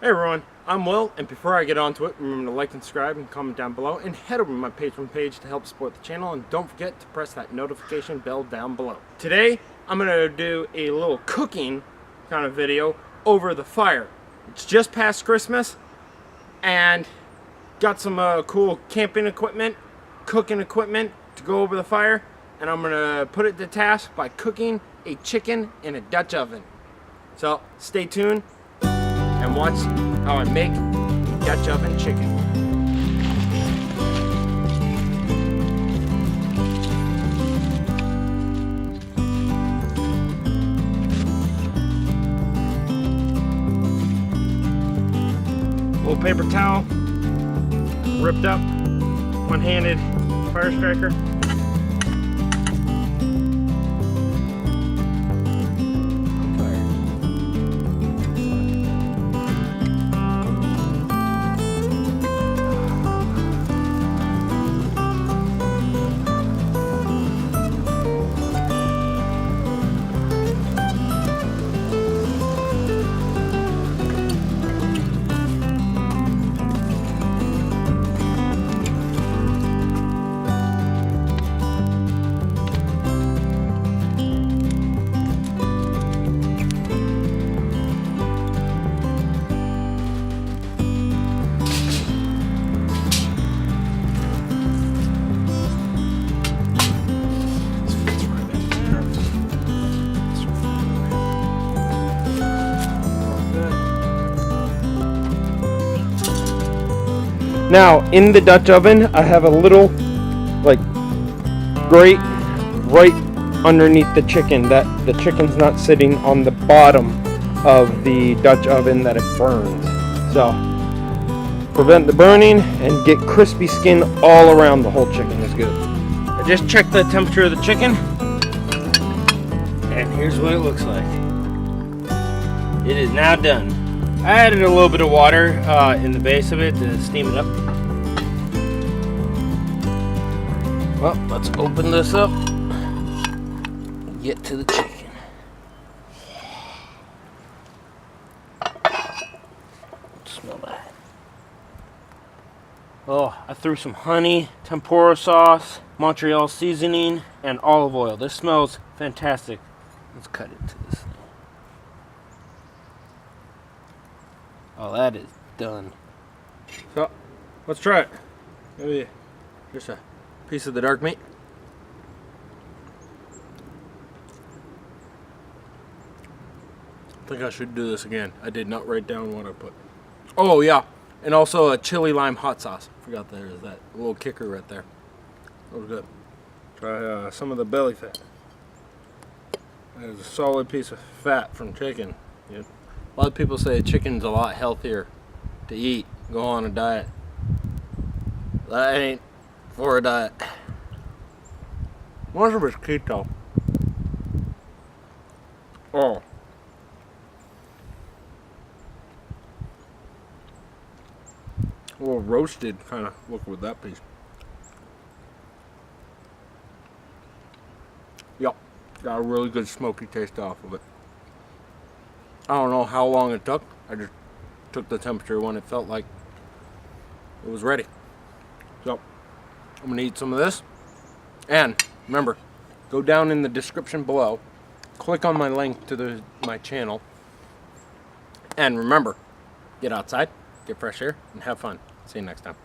Hey everyone, I'm Will, and before I get on to it, remember to like and subscribe and comment down below, and head over to my Patreon page to help support the channel, and don't forget to press that notification bell down below. Today, I'm going to do a little cooking kind of video over the fire. It's just past Christmas, and got some cool camping equipment, cooking equipment to go over the fire, and I'm going to put it to task by cooking a chicken in a Dutch oven. So, stay tuned and watch how I make Dutch oven chicken. Little paper towel, ripped up, one-handed fire striker. Now, in the Dutch oven, I have a little, grate right underneath the chicken, that the chicken's not sitting on the bottom of the Dutch oven, that it burns. So, prevent the burning and get crispy skin all around the whole chicken is good. I just checked the temperature of the chicken, and here's what it looks like. It is now done. I added a little bit of water in the base of it to steam it up. Well, let's open this up and get to the chicken. Smell that. Oh, I threw some honey, tempura sauce, Montreal seasoning, and olive oil. This smells fantastic. Let's cut it to this thing. Oh, that is done. So, let's try it. Maybe just a piece of the dark meat. I think I should do this again. I did not write down what I put. Oh, yeah. And also a chili lime hot sauce. Forgot there's that little kicker right there. That was good. Try some of the belly fat. That is a solid piece of fat from chicken. Yeah. A lot of people say chicken's a lot healthier to eat. Go on a diet. That ain't for a diet. Most of it's keto. Oh. A little roasted kind of look with that piece. Yep. Got a really good smoky taste off of it. I don't know how long it took. I just took the temperature when it felt like it was ready. So, I'm going to eat some of this. And, remember, go down in the description below. Click on my link to my channel. And remember, get outside, get fresh air, and have fun. See you next time.